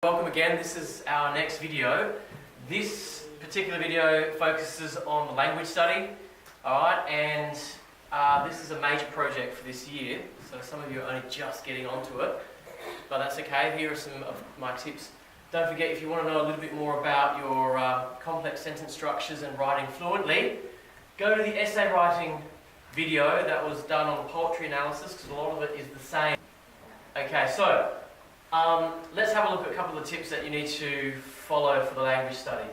Welcome again. This is our next video. This particular video focuses on the language study. Alright, and this is a major project for this year, so some of you are only just getting onto it, but that's okay. Here are some of my tips. Don't forget, if you want to know a little bit more about your complex sentence structures and writing fluently, go to the essay writing video that was done on poetry analysis, because a lot of it is the same. Okay, so let's have a look at a couple of the tips that you need to follow for the language study.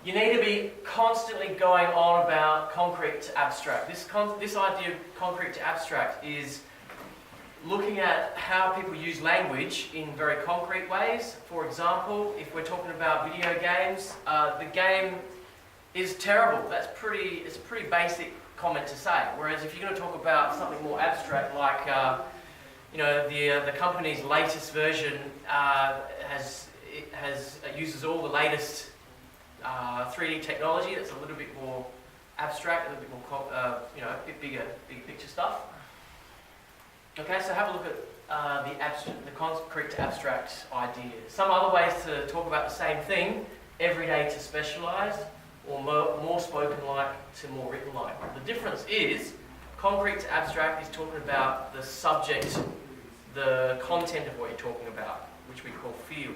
You need to be constantly going on about concrete to abstract. This idea of concrete to abstract is looking at how people use language in very concrete ways. For example, if we're talking about video games, the game is terrible. It's a pretty basic comment to say. Whereas if you're going to talk about something more abstract, like the company's latest version uses all the latest 3D technology that's a little bit more abstract, a little bit more a bit big picture stuff. Okay, so have a look at the concrete to abstract idea. Some other ways to talk about the same thing: everyday to specialised, or more spoken like to more written like. The difference is concrete to abstract is talking about the subject, the content of what you're talking about, which we call field.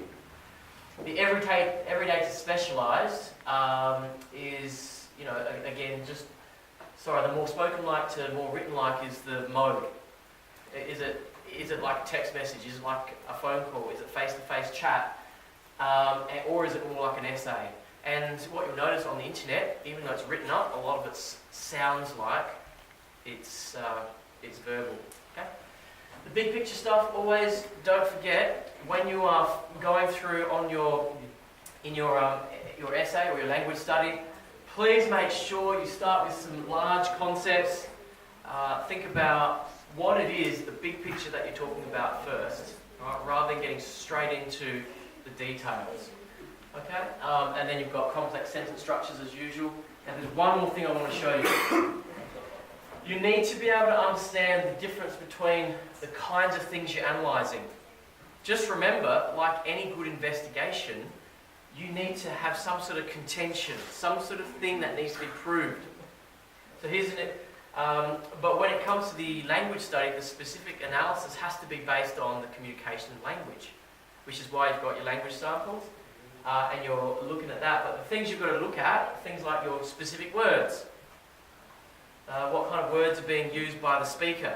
The everyday to specialised is, again, the more spoken like to more written like is the mode. Is it like text message? Is it like a phone call? Is it face-to-face chat? Or is it more like an essay? And what you'll notice on the internet, even though it's written up, a lot of it sounds like it's verbal. Okay? The big picture stuff, always don't forget, when you are going through in your essay or your language study, please make sure you start with some large concepts. Think about what it is, the big picture that you're talking about first, right, rather than getting straight into the details. Okay? And then you've got complex sentence structures as usual. And there's one more thing I want to show you. You need to be able to understand the difference between the kinds of things you're analysing. Just remember, like any good investigation, you need to have some sort of contention, some sort of thing that needs to be proved. So but when it comes to the language study, the specific analysis has to be based on the communication of language, which is why you've got your language samples, and you're looking at that. But the things you've got to look at, things like your specific words. What kind of words are being used by the speaker,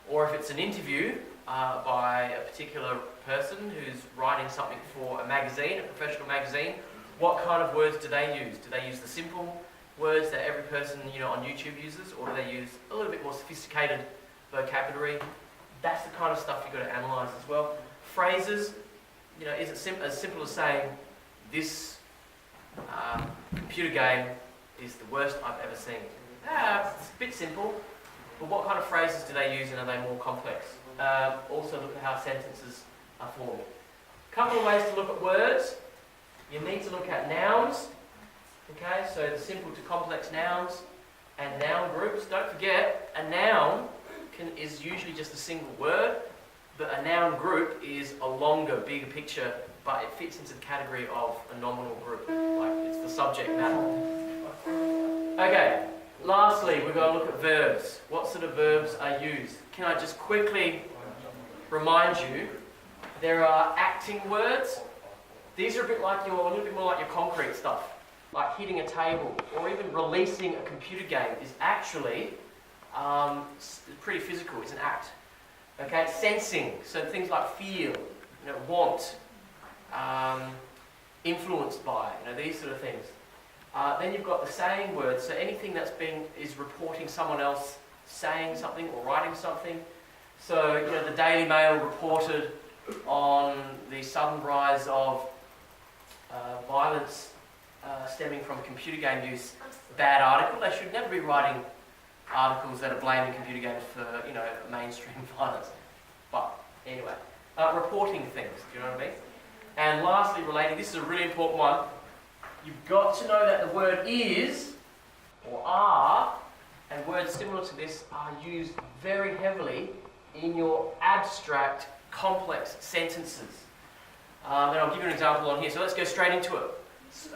or if it's an interview by a particular person who's writing something for a magazine, a professional magazine, what kind of words do they use? Do they use the simple words that every person on YouTube uses, or do they use a little bit more sophisticated vocabulary? That's the kind of stuff you've got to analyse as well. Phrases, is it as simple as saying, this computer game is the worst I've ever seen? It's a bit simple, but what kind of phrases do they use, and are they more complex? Also look at how sentences are formed. A couple of ways to look at words. You need to look at nouns, okay, so the simple to complex nouns and noun groups. Don't forget, a noun is usually just a single word, but a noun group is a longer, bigger picture, but it fits into the category of a nominal group, like it's the subject matter. Okay. Lastly, we're going to look at verbs. What sort of verbs are used? Can I just quickly remind you, there are acting words. These are a little bit more like your concrete stuff, like hitting a table or even releasing a computer game is actually pretty physical. It's an act. Okay, sensing, so things like feel, want, influenced by, these sort of things. Then you've got the saying words, so anything is reporting someone else saying something or writing something. So, the Daily Mail reported on the sudden rise of violence stemming from computer game use. Bad article. They should never be writing articles that are blaming computer games for, mainstream violence. But anyway, reporting things. Do you know what I mean? And lastly, relating, this is a really important one. You've got to know that the word is, or are, and words similar to this are used very heavily in your abstract, complex sentences. Then I'll give you an example on here. So let's go straight into it.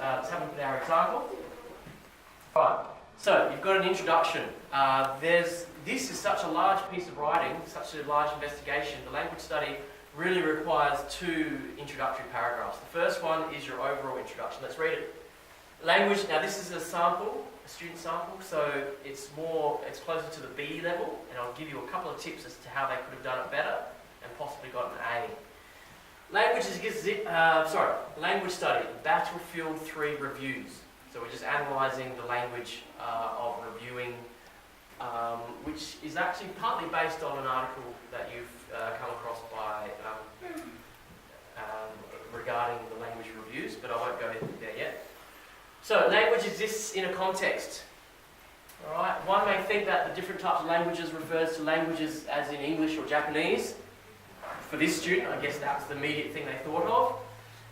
Let's have a look at our example. Alright, so you've got an introduction. This is such a large piece of writing, such a large investigation. The language study really requires 2 introductory paragraphs. The first one is your overall introduction. Let's read it. Language, now this is a sample, a student sample, so it's closer to the B level, and I'll give you a couple of tips as to how they could have done it better and possibly got an A. Language study, Battlefield 3 reviews. So we're just analysing the language of reviewing, which is actually partly based on an article that you've come across regarding the language reviews, but I won't go there yet. So language exists in a context. Alright, one may think that the different types of languages refers to languages as in English or Japanese. For this student, I guess that's the immediate thing they thought of.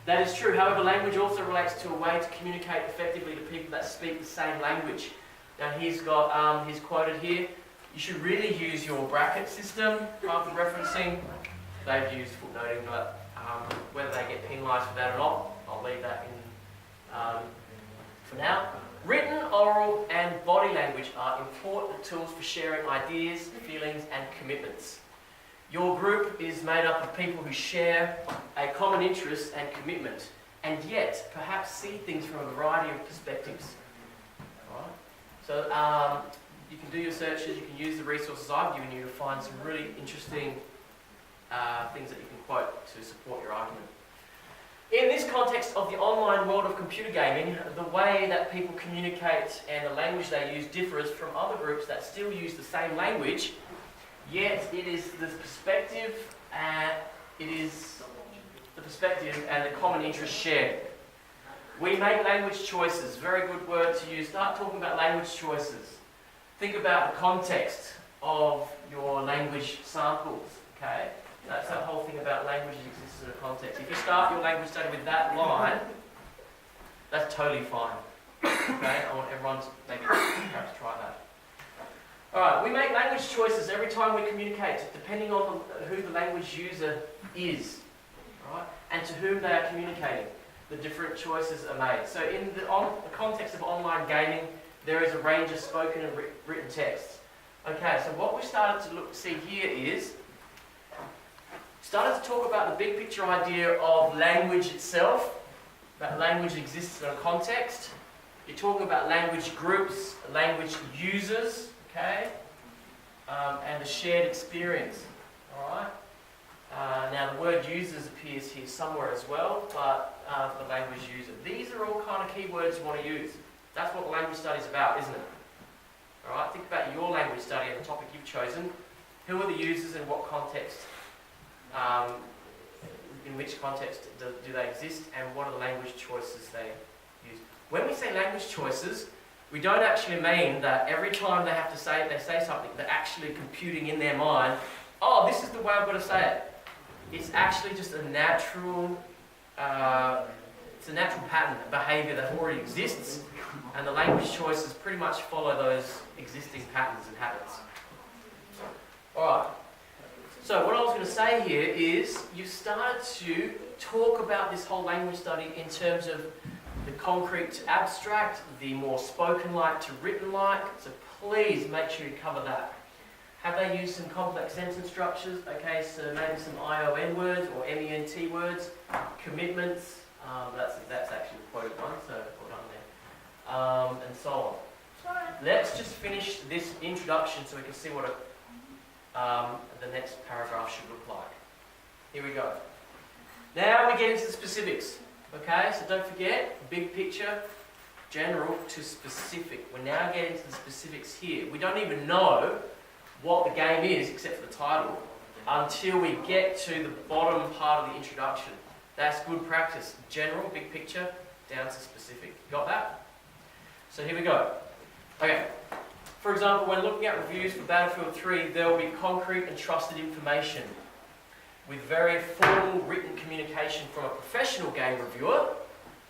That is true. However, language also relates to a way to communicate effectively to people that speak the same language. Now he's quoted here, you should really use your bracket system after referencing. They've used footnoting, but whether they get penalised for that or not, I'll leave that in for now. Written, oral and body language are important tools for sharing ideas, feelings and commitments. Your group is made up of people who share a common interest and commitment, and yet perhaps see things from a variety of perspectives. Alright? So you can do your searches, you can use the resources I've given you to find some really interesting things that you can quote to support your argument. In this context of the online world of computer gaming, the way that people communicate and the language they use differs from other groups that still use the same language, yet it is the perspective and the common interest shared. We make language choices. Very good word to use. Start talking about language choices. Think about the context of your language samples. Okay? That's that whole thing about language exists in a context. If you start your language study with that line, that's totally fine. Okay? I want everyone to maybe perhaps try that. Alright, we make language choices every time we communicate, depending on who the language user is. Right? And to whom they are communicating. The different choices are made. So in the context of online gaming, there is a range of spoken and written texts. Okay, so what we started to see here is started to talk about the big picture idea of language itself, that language exists in a context. You're talking about language groups, language users, okay, and the shared experience. All right. Now the word users appears here somewhere as well, but for the language user. These are all kind of keywords you want to use. That's what language study is about, isn't it? All right. Think about your language study and the topic you've chosen. Who are the users and what context? In which context do they exist, and what are the language choices they use? When we say language choices, we don't actually mean that every time they say something, they're actually computing in their mind, oh, this is the way I've got to say it. It's actually just a natural pattern of behaviour that already exists, and the language choices pretty much follow those existing patterns and habits. Alright. So what I was going to say here is you started to talk about this whole language study in terms of the concrete to abstract, the more spoken-like to written-like, so please make sure you cover that. Have they used some complex sentence structures? Okay, so maybe some ION words or MENT words, commitments, that's actually a quoted one, so well done there, and so on. Let's just finish this introduction so we can see what the next paragraph should look like. Here we go. Now we get into the specifics. Okay, so don't forget, big picture, general to specific. We're now getting to the specifics here. We don't even know what the game is, except for the title, until we get to the bottom part of the introduction. That's good practice. General, big picture, down to specific. Got that? So here we go. Okay. For example, when looking at reviews for Battlefield 3, there will be concrete and trusted information with very formal written communication from a professional game reviewer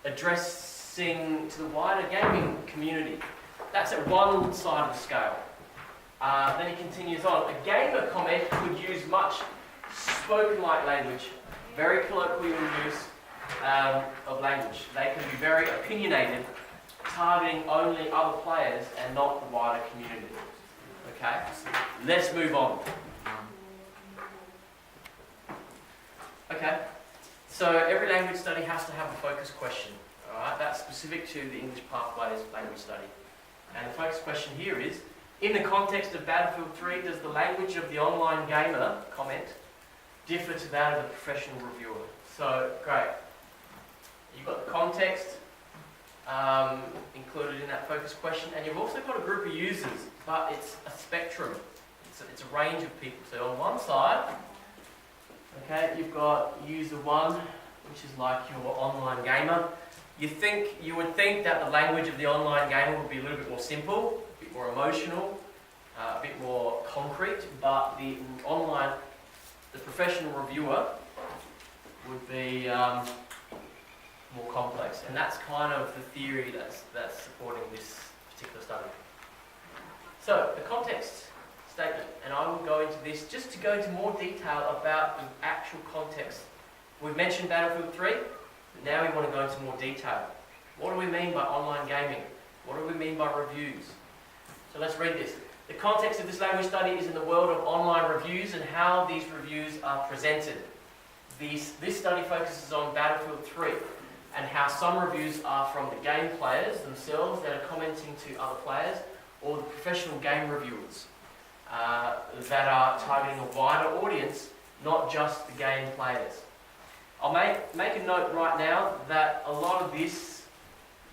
addressing to the wider gaming community. That's at one side of the scale. Then he continues on. A gamer comment could use much spoken-like language, very colloquial use, of language. They can be very opinionated, targeting only other players and not the wider community. Okay, let's move on. Okay, so every language study has to have a focus question. Alright, that's specific to the English Pathways language study. And the focus question here is, in the context of Battlefield 3, does the language of the online gamer comment differ to that of the professional reviewer? So, great. You've got the context included in that focus question, and you've also got a group of users, but it's a spectrum. It's a range of people. So on one side, okay, you've got user 1, which is like your online gamer. You would think that the language of the online gamer would be a little bit more simple, a bit more emotional, a bit more concrete, but the professional reviewer would be more complex, and that's kind of the theory that's supporting this particular study. So, the context statement, and I will go into this just to go into more detail about the actual context. We've mentioned Battlefield 3, but now we want to go into more detail. What do we mean by online gaming? What do we mean by reviews? So let's read this. The context of this language study is in the world of online reviews and how these reviews are presented. This study focuses on Battlefield 3 and how some reviews are from the game players themselves that are commenting to other players, or the professional game reviewers that are targeting a wider audience, not just the game players. I'll make a note right now that a lot of this,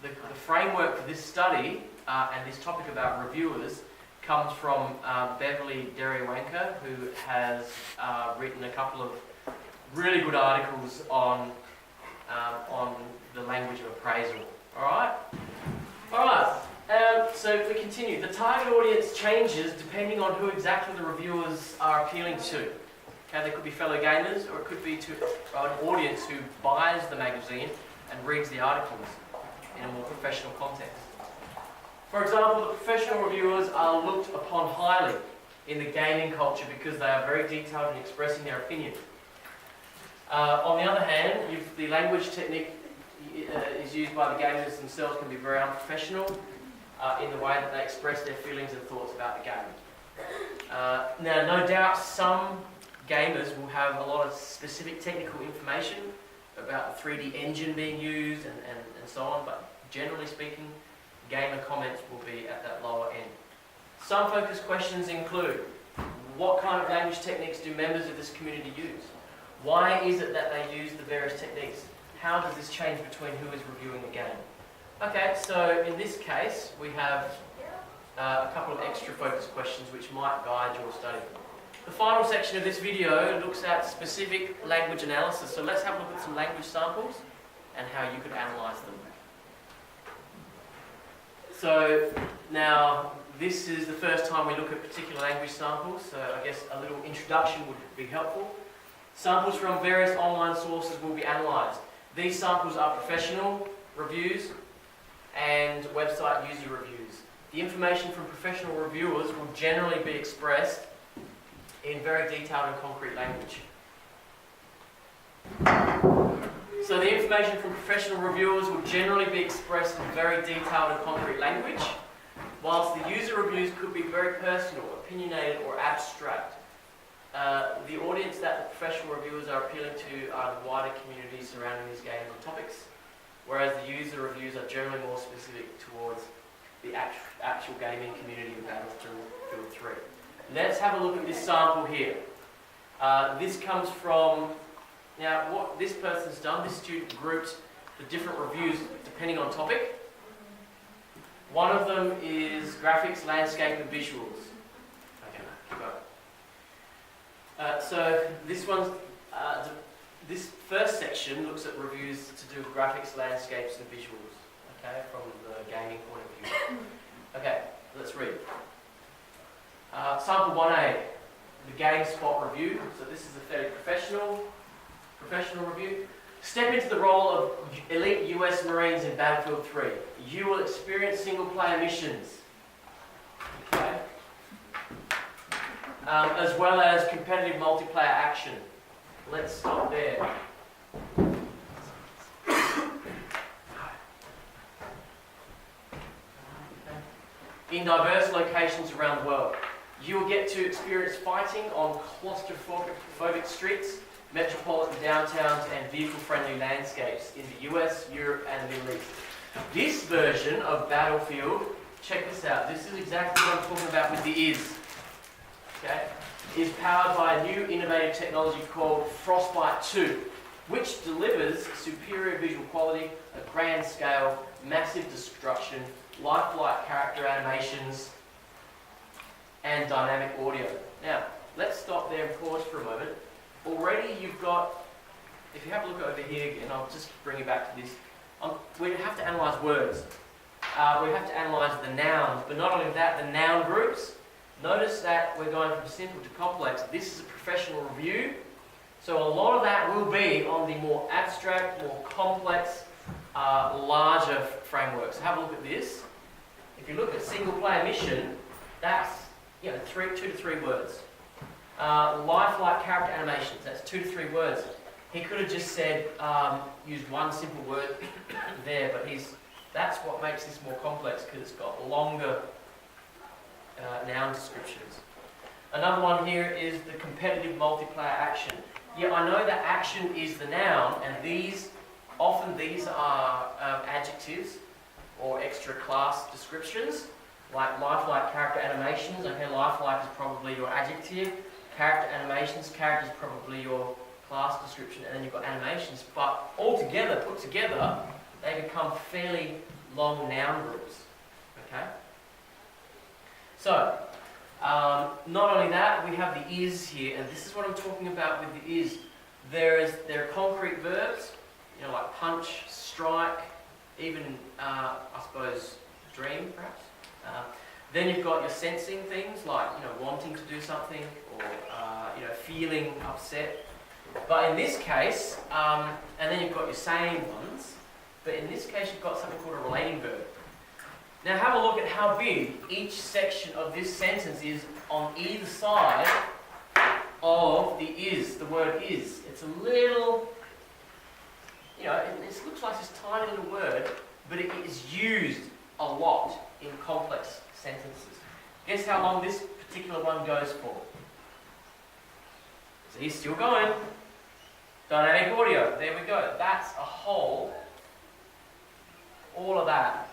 the framework for this study and this topic about reviewers comes from Beverly Derriewanka, who has written a couple of really good articles on the language of appraisal. Alright? So if we continue, the target audience changes depending on who exactly the reviewers are appealing to. Okay, they could be fellow gamers, or it could be to an audience who buys the magazine and reads the articles in a more professional context. For example, the professional reviewers are looked upon highly in the gaming culture because they are very detailed in expressing their opinion. On the other hand, the language technique is used by the gamers themselves can be very unprofessional in the way that they express their feelings and thoughts about the game. Now, no doubt some gamers will have a lot of specific technical information about the 3D engine being used and so on, but generally speaking, gamer comments will be at that lower end. Some focus questions include, what kind of language techniques do members of this community use? Why is it that they use the various techniques? How does this change between who is reviewing the game? Okay, so in this case, we have a couple of extra focus questions which might guide your study. The final section of this video looks at specific language analysis. So let's have a look at some language samples and how you could analyse them. So now, this is the first time we look at particular language samples, so I guess a little introduction would be helpful. Samples from various online sources will be analysed. These samples are professional reviews and website user reviews. The information from professional reviewers will generally be expressed in very detailed and concrete language. So the information from professional reviewers will generally be expressed in very detailed and concrete language, whilst the user reviews could be very personal, opinionated or abstract. The audience that the professional reviewers are appealing to are the wider community surrounding these games and topics, whereas the user reviews are generally more specific towards the actual gaming community of Battlefield 3. Let's have a look at this sample here. This comes from, now what this person's done, this student grouped the different reviews depending on topic. One of them is graphics, landscape and visuals. Okay, keep going. So this one's, this first section looks at reviews to do with graphics, landscapes and visuals, okay, from the gaming point of view. Okay, let's read. Sample 1A, the GameSpot review. So this is a fairly professional review. Step into the role of elite US Marines in Battlefield 3. You will experience single-player missions, okay, as well as competitive multiplayer action. Let's stop there. in diverse locations around the world. You will get to experience fighting on claustrophobic streets, metropolitan downtowns, and vehicle-friendly landscapes in the US, Europe, and the Middle East. This version of Battlefield, check this out, this is exactly what I'm talking about with the is. Okay? Is powered by a new innovative technology called Frostbite 2, which delivers superior visual quality, a grand scale, massive destruction, lifelike character animations, and dynamic audio. Now, let's stop there and pause for a moment. Already you've got, if you have a look over here again, I'll just bring you back to this. We have to analyse words. We have to analyse the nouns, but not only that, the noun groups. Notice that we're going from simple to complex. This is a professional review, so a lot of that will be on the more abstract, more complex, larger frameworks. Have a look at this. If you look at single player mission, that's 2 to 3 words. Lifelike character animations, that's 2 to 3 words. He could have just said, used one simple word there, but that's what makes this more complex, because it's got longer noun descriptions. Another one here is the competitive multiplayer action. Yeah, I know that action is the noun, and these are adjectives or extra class descriptions, like lifelike character animations. Okay, lifelike is probably your adjective. Character animations, character is probably your class description, and then you've got animations. But all together, put together, they become fairly long noun groups. Okay. So, not only that, we have the is here, and this is what I'm talking about with the is. There are concrete verbs, like punch, strike, even, I suppose, dream, perhaps. Then you've got your sensing things, like, wanting to do something, or, feeling upset. But in this case, and then you've got your saying ones, but in this case you've got something called a relating verb. Now have a look at how big each section of this sentence is on either side of the is, the word is. It's a little, it looks like this tiny little word, but it is used a lot in complex sentences. Guess how long this particular one goes for? So he's still going. Dynamic audio, there we go. That's a whole, all of that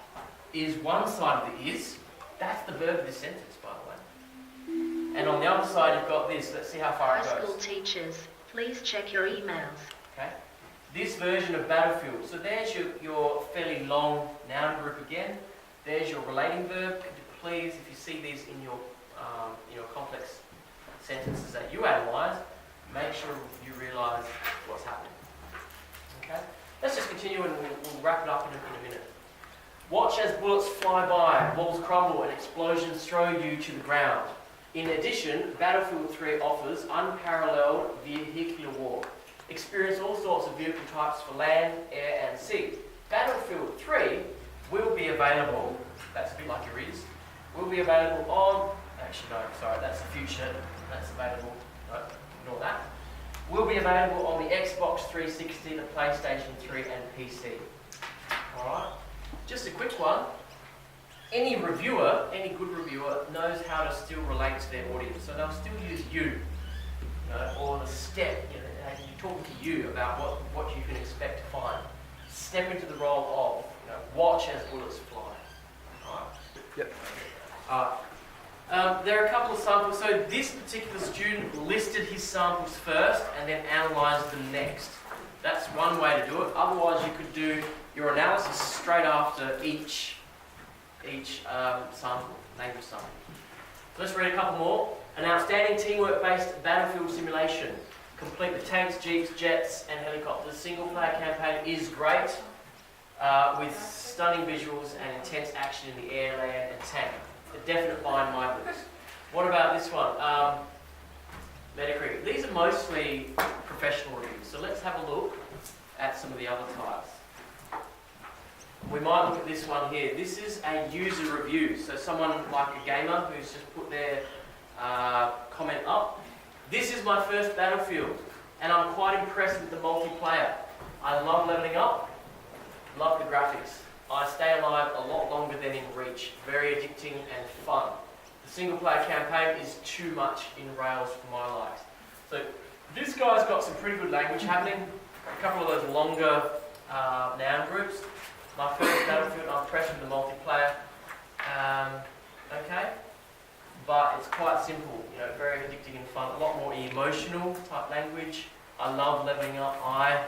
is one side of the is. That's the verb of this sentence, by the way. And on the other side, you've got this. Let's see how far it goes. High school teachers, please check your emails. Okay. This version of Battlefield. So there's your fairly long noun group again. There's your relating verb. Could you please, if you see these in your complex sentences that you analyse, make sure you realise what's happening. Okay. Let's just continue and we'll wrap it up in a minute. Watch as bullets fly by, walls crumble, and explosions throw you to the ground. In addition, Battlefield 3 offers unparalleled vehicular war. Experience all sorts of vehicle types for land, air, and sea. Battlefield 3 will be available, that's a bit like your is, will be available on, actually no, sorry, that's the future, that's available, no, ignore that. Will be available on the Xbox 360, the PlayStation 3, and PC. Alright? Just a quick one. Any reviewer, any good reviewer, knows how to still relate to their audience. So they'll still use you, or the step, you're talking to you about what you can expect to find. Step into the role of, watch as bullets fly. Alright? Yep. There are a couple of samples. So this particular student listed his samples first and then analysed them next. That's one way to do it. Otherwise, you could do your analysis straight after each sample, language sample. So let's read a couple more. An outstanding teamwork-based battlefield simulation, complete with tanks, jeeps, jets, and helicopters. Single-player campaign is great, with stunning visuals and intense action in the air, land, and tank. A definite buy in my books. What about this one? Metacritic. These are mostly professional reviews, so let's have a look at some of the other types. We might look at this one here. This is a user review, so someone like a gamer who's just put their comment up. This is my first Battlefield, and I'm quite impressed with the multiplayer. I love leveling up, love the graphics. I stay alive a lot longer than in reach. Very addicting and fun. The single player campaign is too much in Rails for my likes. So this guy's got some pretty good language happening. A couple of those longer noun groups. My first Battlefield, I'm impressed with the multiplayer. Okay, but it's quite simple. You know, very addicting and fun. A lot more emotional type language. I love leveling up. I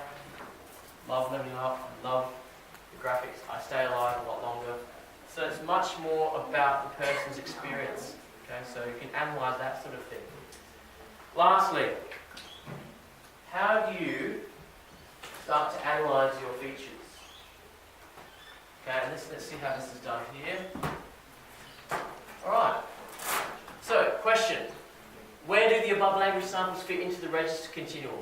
love leveling up. I love the graphics. I stay alive a lot longer. So it's much more about the person's experience. Okay, so you can analyse that sort of thing. Lastly, how do you start to analyse your features? Okay, and let's see how this is done here. Alright, so question. Where do the above language samples fit into the register continuum?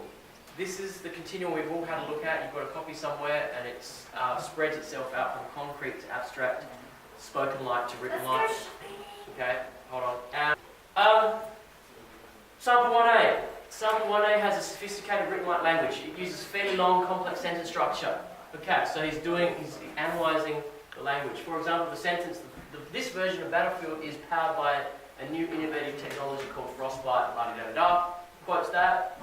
This is the continuum we've all had a look at. You've got a copy somewhere and it spreads itself out from concrete to abstract, spoken like to written like. Okay, hold on. Sample 1A. Sample 1A has a sophisticated written like language. It uses fairly long, complex sentence structure. Okay, so he's analysing the language. For example, the sentence, this version of Battlefield is powered by a new innovative technology called Frostbite, la-di-da-da-da. Quotes that,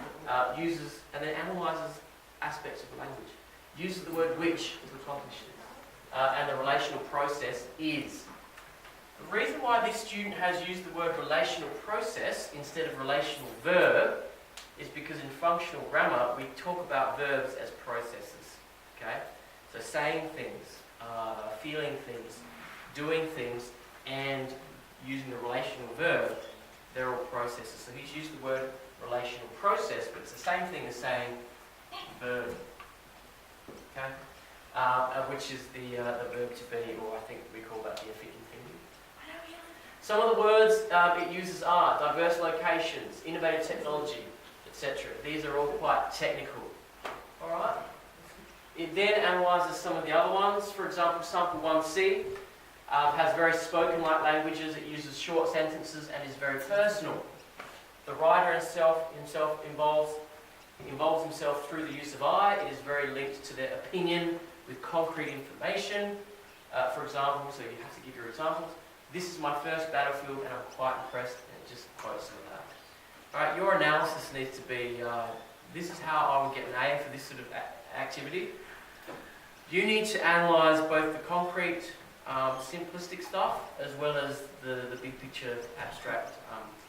uses, and then analyses aspects of the language. Uses the word which to accomplish this. And the relational process is. The reason why this student has used the word relational process instead of relational verb is because in functional grammar we talk about verbs as processes. Okay? So saying things, feeling things, doing things, and using the relational verb, they're all processes. So he's used the word relational process, but it's the same thing as saying verb. Okay? Which is the verb to be, or I think we call that the infinitive. Some of the words it uses are diverse locations, innovative technology, etc. These are all quite technical. Alright? It then analyses some of the other ones. For example, sample 1C has very spoken-like languages. It uses short sentences and is very personal. The writer himself involves himself through the use of I. It is very linked to their opinion with concrete information. For example, so you have to give your examples. This is my first Battlefield and I'm quite impressed, and it just quotes some of that. Alright, your analysis needs to be, this is how I would get an A for this sort of activity. You need to analyse both the concrete, simplistic stuff as well as the big picture abstract